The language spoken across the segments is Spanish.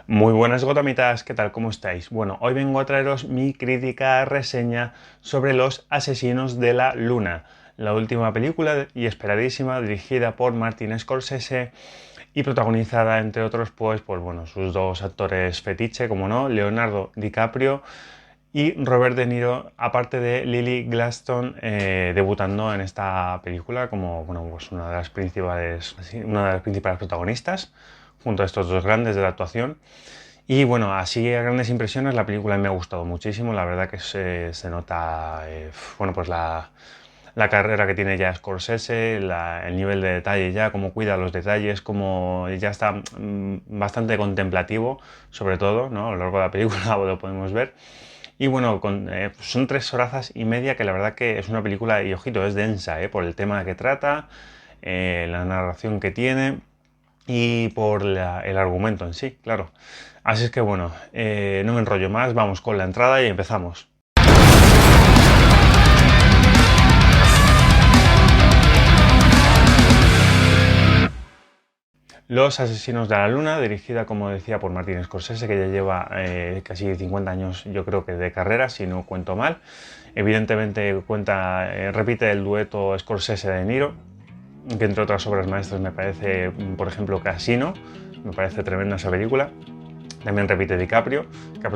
Muy buenas gotamitas, ¿qué tal? ¿Cómo estáis? Bueno, hoy vengo a traeros mi crítica reseña sobre Los Asesinos de la Luna, la última película y esperadísima dirigida por Martin Scorsese y protagonizada, entre otros, pues bueno, sus dos actores fetiche, como no, Leonardo DiCaprio y Robert De Niro, aparte de Lily Gladstone debutando en esta película como bueno, pues una de las principales protagonistas, junto a estos dos grandes de la actuación. Y bueno, así a grandes impresiones la película me ha gustado muchísimo, la verdad que se nota bueno, pues la carrera que tiene ya Scorsese, el nivel de detalle ya, cómo cuida los detalles, cómo ya está bastante contemplativo, sobre todo, ¿no? A lo largo de la película lo podemos ver. Y bueno, son 3 horas y media que la verdad que es una película, y ojito, es densa, por el tema que trata, la narración que tiene y por el argumento en sí, claro. Así es que bueno, no me enrollo más, vamos con la entrada y empezamos. Los Asesinos de la Luna, dirigida, como decía, por Martin Scorsese, que ya lleva casi 50 años, yo creo que de carrera, si no cuento mal. Evidentemente repite el dueto Scorsese-De Niro, que entre otras obras maestras me parece, por ejemplo, Casino, me parece tremenda esa película. También repite DiCaprio, que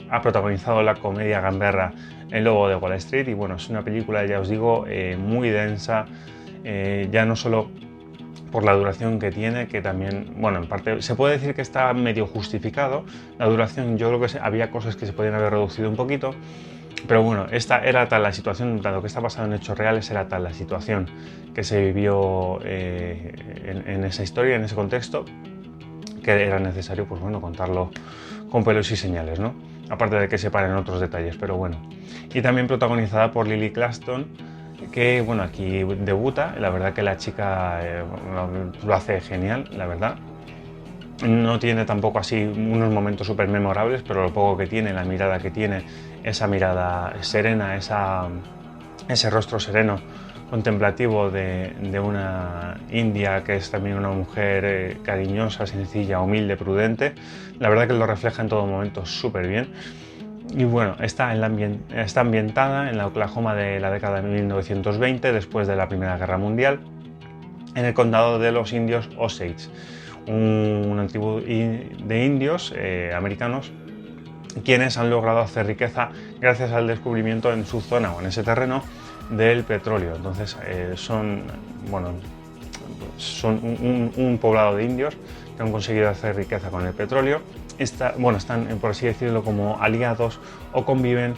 ha protagonizado la comedia gamberra El Lobo de Wall Street. Y bueno, es una película, ya os digo, muy densa, ya no solo por la duración que tiene, que también, bueno, en parte se puede decir que está medio justificado. La duración, yo creo que había cosas que se podían haber reducido un poquito, pero bueno, esta era tal la situación, dado que está basado en hechos reales, era tal la situación que se vivió en esa historia, en ese contexto, que era necesario, pues bueno, contarlo con pelos y señales, ¿no? Aparte de que se paren otros detalles, pero bueno. Y también protagonizada por Lily Gladstone, que bueno, aquí debuta, la verdad que la chica lo hace genial, la verdad. No tiene tampoco así unos momentos súper memorables, pero lo poco que tiene, la mirada que tiene, esa mirada serena, ese rostro sereno, contemplativo de una india que es también una mujer cariñosa, sencilla, humilde, prudente, la verdad que lo refleja en todo momento súper bien. Y bueno, está ambientada en la Oklahoma de la década de 1920, después de la Primera Guerra Mundial, en el condado de los indios Osage, una tribu de indios americanos quienes han logrado hacer riqueza gracias al descubrimiento en su zona o en ese terreno del petróleo. Entonces son un poblado de indios que han conseguido hacer riqueza con el petróleo. Están, por así decirlo, como aliados o conviven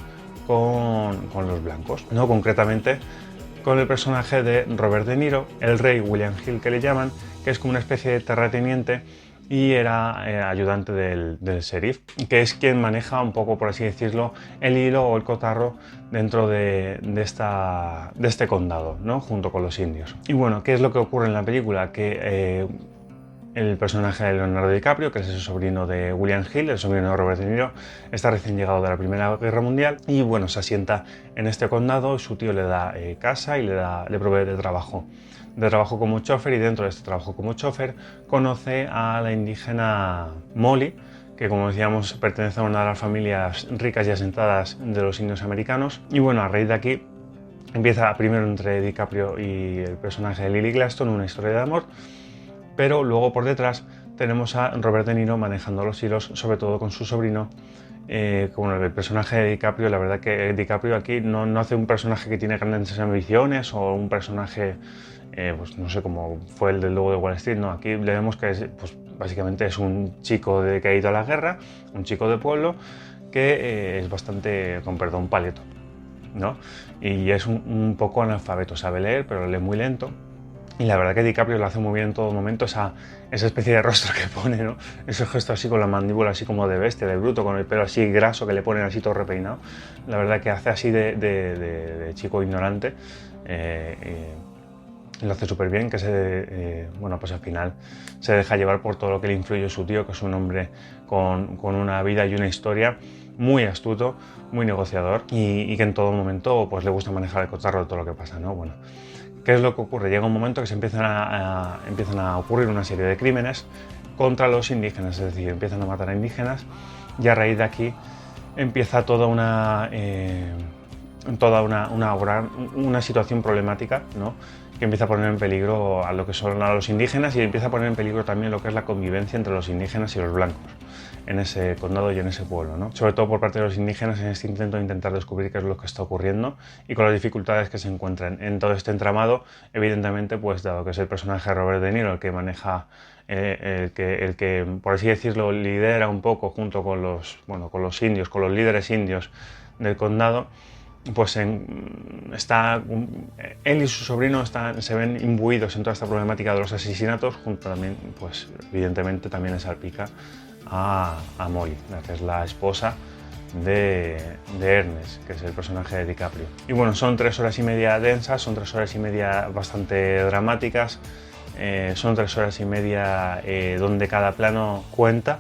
con los blancos, ¿no? Concretamente con el personaje de Robert De Niro, el rey William Hill que le llaman, que es como una especie de terrateniente y era ayudante del sheriff, que es quien maneja un poco, por así decirlo, el hilo o el cotarro dentro de este condado, ¿no? Junto con los indios. Y bueno, ¿qué es lo que ocurre en la película? Que el personaje de Leonardo DiCaprio, que es el sobrino de William Hill, el sobrino de Robert De Niro, está recién llegado de la Primera Guerra Mundial y bueno, se asienta en este condado y su tío le da casa y le provee de trabajo como chofer, y dentro de este trabajo como chofer conoce a la indígena Molly, que como decíamos pertenece a una de las familias ricas y asentadas de los indios americanos. Y bueno, a raíz de aquí empieza primero entre DiCaprio y el personaje de Lily Gladstone una historia de amor, pero luego por detrás tenemos a Robert De Niro manejando los hilos, sobre todo con su sobrino. Como el personaje de DiCaprio, la verdad que DiCaprio aquí no hace un personaje que tiene grandes ambiciones o un personaje, pues no sé, como fue el del Lobo de Wall Street, no, aquí le vemos que pues, básicamente es un chico que ha ido a la guerra, un chico de pueblo que es bastante, con perdón, paleto, ¿no? Y es un poco analfabeto, sabe leer, pero lee muy lento. Y la verdad que DiCaprio lo hace muy bien en todo momento, esa especie de rostro que pone, ¿no? Ese gesto así con la mandíbula así como de bestia, de bruto, con el pelo así graso que le ponen así todo repeinado. La verdad que hace así de chico ignorante. Lo hace súper bien, que bueno, pues al final se deja llevar por todo lo que le influye su tío, que es un hombre con una vida y una historia muy astuto, muy negociador y que en todo momento pues le gusta manejar el cotarro de todo lo que pasa, ¿no? Bueno, ¿qué es lo que ocurre? Llega un momento que empiezan a ocurrir una serie de crímenes contra los indígenas, es decir, empiezan a matar a indígenas y a raíz de aquí empieza toda una situación problemática, ¿no? Que empieza a poner en peligro a lo que son a los indígenas y empieza a poner en peligro también lo que es la convivencia entre los indígenas y los blancos en ese condado y en ese pueblo, ¿no? Sobre todo por parte de los indígenas en este intento de intentar descubrir qué es lo que está ocurriendo y con las dificultades que se encuentran en todo este entramado. Evidentemente, pues dado que es el personaje de Robert De Niro el que maneja, el que por así decirlo lidera un poco junto con los indios, con los líderes indios del condado, pues él y su sobrino se ven imbuidos en toda esta problemática de los asesinatos, junto también, pues evidentemente también le salpica a Molly, la que es la esposa de Ernest, que es el personaje de DiCaprio. Y bueno, son 3 horas y media densas, son 3 horas y media bastante dramáticas, son 3 horas y media donde cada plano cuenta.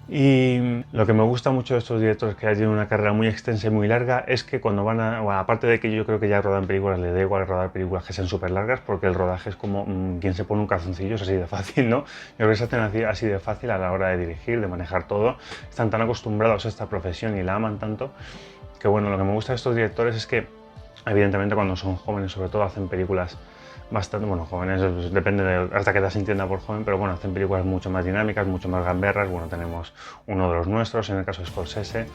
Y lo que me gusta mucho de estos directores que tienen una carrera muy extensa y muy larga es que cuando aparte de que yo creo que ya rodan películas, les da igual rodar películas que sean súper largas, porque el rodaje es como quien se pone un calzoncillo, es así de fácil, ¿no? Yo creo que se hacen así de fácil a la hora de dirigir, de manejar todo. Están tan acostumbrados a esta profesión y la aman tanto, que bueno, lo que me gusta de estos directores es que evidentemente cuando son jóvenes sobre todo hacen películas bastante, jóvenes, pues, depende hasta qué edad se entienda por joven, pero bueno, hacen películas mucho más dinámicas, mucho más gamberras. Bueno, tenemos uno de los nuestros, en el caso de Scorsese,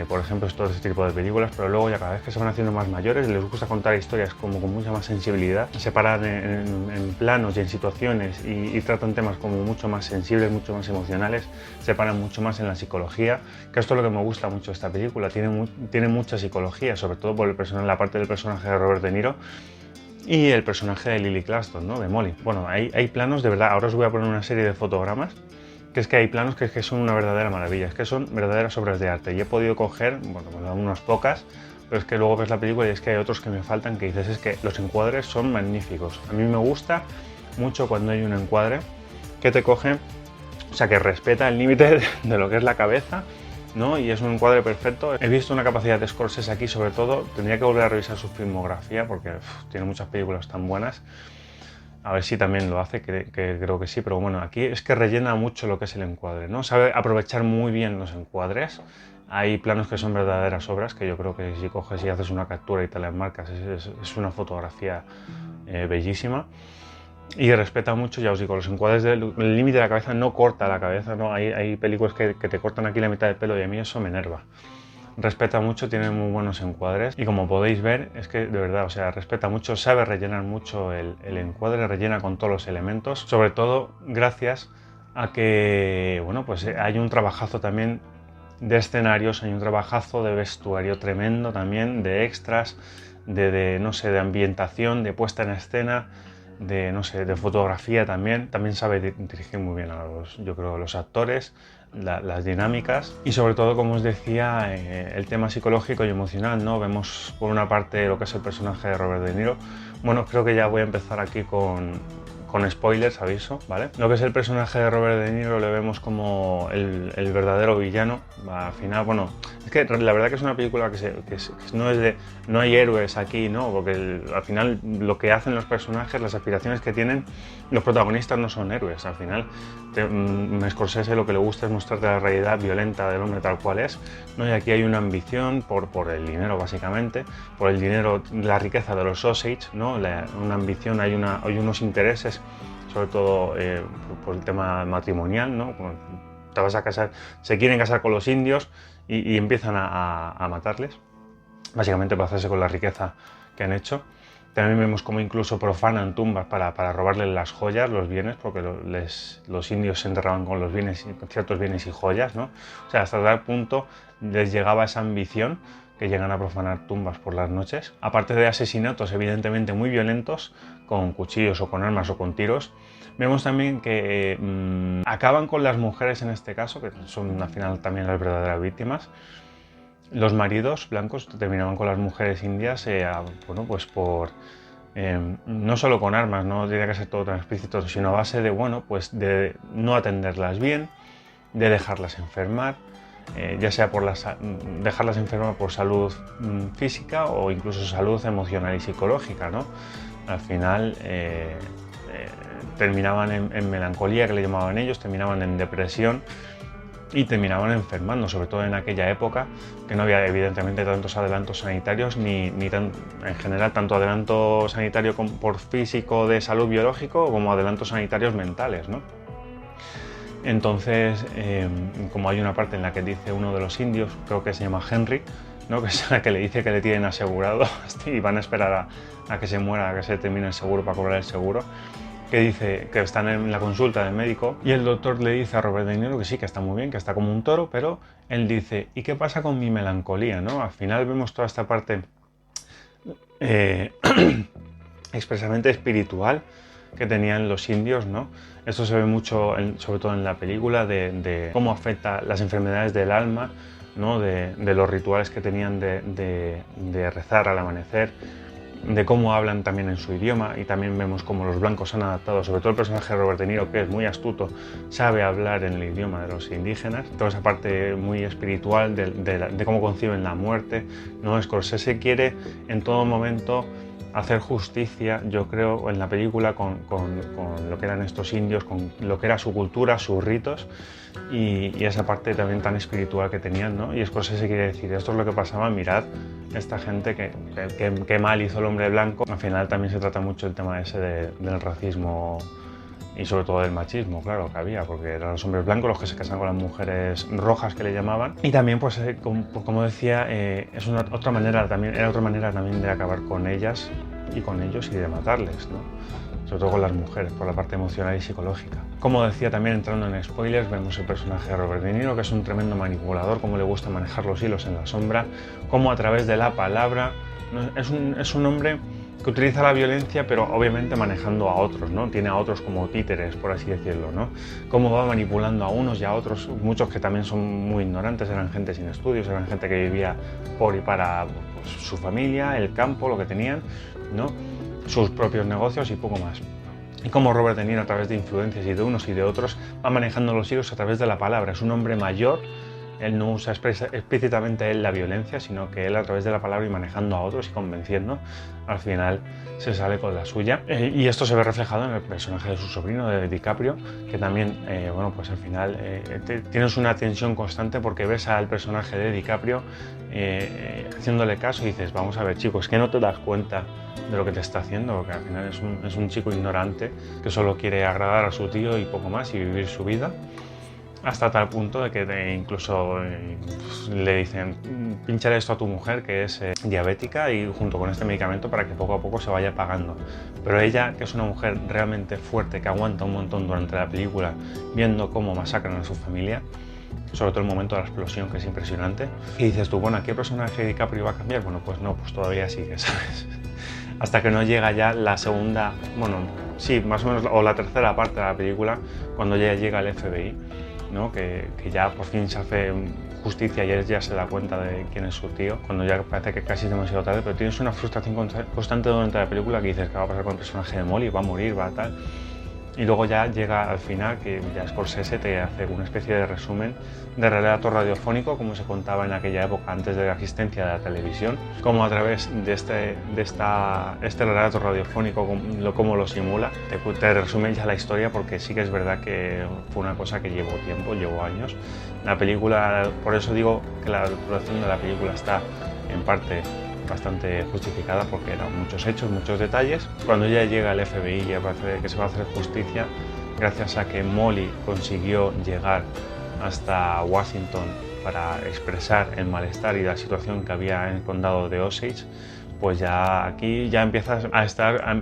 por ejemplo, es todo este tipo de películas, pero luego ya cada vez que se van haciendo más mayores les gusta contar historias como con mucha más sensibilidad, se paran en planos y en situaciones y tratan temas como mucho más sensibles, mucho más emocionales, se paran mucho más en la psicología, que esto es lo que me gusta mucho de esta película, tiene mucha psicología, sobre todo por la parte del personaje de Robert De Niro, y el personaje de Lily Gladstone, ¿no? De Molly. Bueno, hay planos de verdad. Ahora os voy a poner una serie de fotogramas, que es que hay planos que son una verdadera maravilla, es que son verdaderas obras de arte. Y he podido coger, unas pocas, pero es que luego ves la película y es que hay otros que me faltan, que dices, es que los encuadres son magníficos. A mí me gusta mucho cuando hay un encuadre que te coge, o sea, que respeta el límite de lo que es la cabeza, ¿no? Y es un encuadre perfecto. He visto una capacidad de Scorsese aquí, sobre todo. Tendría que volver a revisar su filmografía porque tiene muchas películas tan buenas. A ver si también lo hace, que creo que sí, pero bueno, aquí es que rellena mucho lo que es el encuadre, ¿no? Sabe aprovechar muy bien los encuadres. Hay planos que son verdaderas obras, que yo creo que si coges y haces una captura y te la enmarcas, es una fotografía bellísima. Y respeta mucho, ya os digo, los encuadres el límite de la cabeza no corta la cabeza, ¿no? Hay películas que te cortan aquí la mitad del pelo y a mí eso me enerva. Respeta mucho, tiene muy buenos encuadres y como podéis ver es que de verdad, o sea, respeta mucho, sabe rellenar mucho el encuadre, rellena con todos los elementos, sobre todo gracias a que, bueno, pues hay un trabajazo también de escenarios, hay un trabajazo de vestuario tremendo también, de extras, de ambientación, de puesta en escena, de fotografía también sabe dirigir muy bien a los actores, las dinámicas y sobre todo, como os decía, el tema psicológico y emocional, ¿no? Vemos por una parte lo que es el personaje de Robert De Niro. Bueno, creo que ya voy a empezar aquí con spoilers, aviso, ¿vale? Lo que es el personaje de Robert De Niro le vemos como el verdadero villano. Al final, bueno, es que la verdad que es una película que no hay héroes aquí, ¿no? Porque al final lo que hacen los personajes, las aspiraciones que tienen, los protagonistas no son héroes. Al final, Scorsese lo que le gusta es mostrarte la realidad violenta del hombre tal cual es, ¿no? Y aquí hay una ambición por el dinero, básicamente, por el dinero, la riqueza de los Osage, ¿no? Una ambición, hay unos intereses, sobre todo por el tema matrimonial, ¿no? Cuando te vas a casar, se quieren casar con los indios y empiezan a matarles, básicamente para hacerse con la riqueza que han hecho. También vemos cómo incluso profanan tumbas para robarles las joyas, los bienes, porque los indios se enterraban con los bienes, ciertos bienes y joyas, ¿no? O sea, hasta tal punto les llegaba esa ambición que llegan a profanar tumbas por las noches. Aparte de asesinatos evidentemente muy violentos, con cuchillos o con armas o con tiros, vemos también que acaban con las mujeres en este caso, que son al final también las verdaderas víctimas. Los maridos blancos terminaban con las mujeres indias, pues no solo con armas, no tiene que ser todo tan explícito, sino a base de no atenderlas bien, de dejarlas enfermar, ya sea dejarlas enfermar por salud física o incluso salud emocional y psicológica, ¿no? Al final terminaban en melancolía, que le llamaban ellos, terminaban en depresión y terminaban enfermando, sobre todo en aquella época, que no había evidentemente tantos adelantos sanitarios en general, tanto adelanto sanitario por físico de salud biológico como adelantos sanitarios mentales, ¿no? Entonces, como hay una parte en la que dice uno de los indios, creo que se llama Henry, ¿no? Que es la que le dice que le tienen asegurado y van a esperar a que se muera, a que se termine el seguro para cobrar el seguro, que dice que están en la consulta del médico y el doctor le dice a Robert De Niro que sí, que está muy bien, que está como un toro, pero él dice, ¿y qué pasa con mi melancolía, ¿no? Al final vemos toda esta parte expresamente espiritual que tenían los indios, ¿no? Esto se ve mucho, sobre todo en la película, de cómo afecta las enfermedades del alma, ¿no? De los rituales que tenían de rezar al amanecer, de cómo hablan también en su idioma, y también vemos cómo los blancos han adaptado, sobre todo el personaje de Robert De Niro, que es muy astuto, sabe hablar en el idioma de los indígenas, toda esa parte muy espiritual de cómo conciben la muerte, ¿no? Scorsese quiere en todo momento hacer justicia, yo creo, en la película con lo que eran estos indios, con lo que era su cultura, sus ritos y esa parte también tan espiritual que tenían, ¿no? Y Scorsese quiere decir, esto es lo que pasaba, mirad esta gente que mal hizo el hombre blanco. Al final también se trata mucho el tema ese del racismo y sobre todo del machismo, claro, que había, porque eran los hombres blancos los que se casan con las mujeres rojas, que le llamaban. Y también, pues como decía, es otra manera también de acabar con ellas y con ellos y de matarles, ¿no? Sobre todo con las mujeres, por la parte emocional y psicológica. Como decía, también entrando en spoilers, vemos el personaje de Robert De Niro, que es un tremendo manipulador, cómo le gusta manejar los hilos en la sombra, cómo a través de la palabra, ¿no? Es un hombre que utiliza la violencia, pero obviamente manejando a otros, ¿no? Tiene a otros como títeres, por así decirlo, ¿no? Cómo va manipulando a unos y a otros, muchos que también son muy ignorantes, eran gente sin estudios, eran gente que vivía por y para pues, su familia, el campo, lo que tenían, ¿no? Sus propios negocios y poco más. Y cómo Robert De Niro, a través de influencias y de unos y de otros, va manejando los hilos a través de la palabra. Es un hombre mayor. Él no usa explícitamente la violencia, sino que él a través de la palabra y manejando a otros y convenciendo, al final se sale con la suya. Y esto se ve reflejado en el personaje de su sobrino, de DiCaprio, que también, bueno, pues al final tienes una tensión constante porque ves al personaje de DiCaprio haciéndole caso y dices, vamos a ver, chico, es que no te das cuenta de lo que te está haciendo, porque al final es un chico ignorante que solo quiere agradar a su tío y poco más y vivir su vida. Hasta tal punto de que incluso le dicen, pinchale esto a tu mujer que es diabética y junto con este medicamento para que poco a poco se vaya pagando. Pero ella, que es una mujer realmente fuerte, que aguanta un montón durante la película, viendo cómo masacran a su familia, sobre todo el momento de la explosión, que es impresionante, y dices tú, bueno, ¿qué personaje de DiCaprio va a cambiar? Bueno, pues no, pues todavía sigue, ¿sabes? Hasta que no llega ya la segunda, bueno, sí, más o menos, o la tercera parte de la película, cuando ya llega el FBI, ¿no? Que ya por fin se hace justicia y él ya se da cuenta de quién es su tío, cuando ya parece que casi es demasiado tarde, pero tienes una frustración constante durante la película que dices que va a pasar con el personaje de Molly, va a morir, va a tal. Y luego ya llega al final, que ya Scorsese te hace una especie de resumen de relato radiofónico, como se contaba en aquella época antes de la existencia de la televisión, como a través de este relato radiofónico, cómo lo simula, te resume ya la historia, porque sí que es verdad que fue una cosa que llevó tiempo, llevó años. La película, por eso digo que la duración de la película está en parte bastante justificada, porque eran muchos hechos, muchos detalles. Cuando ya llega el FBI ya parece que se va a hacer justicia, gracias a que Molly consiguió llegar hasta Washington para expresar el malestar y la situación que había en el condado de Osage, pues ya aquí ya empiezas a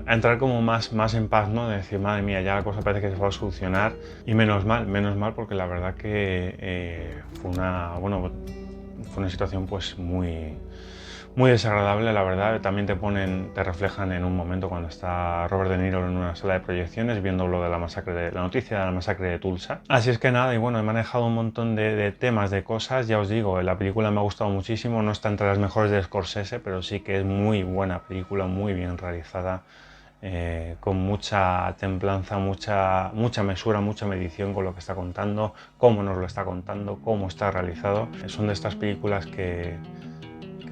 entrar como más en paz, ¿no? De decir, madre mía, ya la cosa parece que se va a solucionar, y menos mal, porque la verdad que fue una situación pues muy desagradable, la verdad. También te reflejan en un momento cuando está Robert De Niro en una sala de proyecciones viendo lo de la noticia de la masacre de Tulsa. Así es que nada, y bueno, he manejado un montón de temas, de cosas. Ya os digo, la película me ha gustado muchísimo, no está entre las mejores de Scorsese, pero sí que es muy buena película, muy bien realizada, con mucha templanza, mucha mesura, mucha medición con lo que está contando, cómo nos lo está contando, cómo está realizado. Son de estas películas que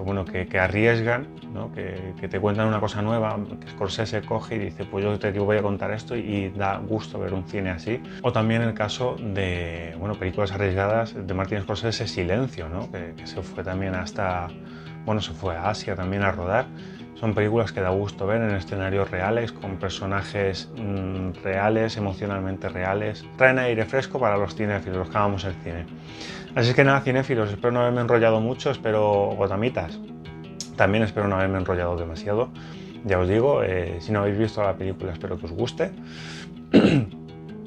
bueno, que arriesgan, ¿no? Que te cuentan una cosa nueva, que Scorsese coge y dice, pues yo te voy a contar esto, y da gusto ver un cine así. O también el caso de, bueno, películas arriesgadas de Martin Scorsese, Silencio, ¿no? Que se fue también hasta, bueno, se fue a Asia también a rodar. Son películas que da gusto ver en escenarios reales, con personajes reales, emocionalmente reales. Traen aire fresco para los cinéfilos, los que amamos el cine. Así es que nada, cinéfilos, espero no haberme enrollado mucho, espero, gotamitas, también espero no haberme enrollado demasiado. Ya os digo, si no habéis visto la película, espero que os guste.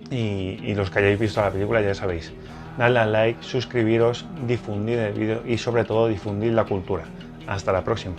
y los que hayáis visto la película, ya sabéis, dadle al like, suscribiros, difundid el vídeo y sobre todo difundid la cultura. Hasta la próxima.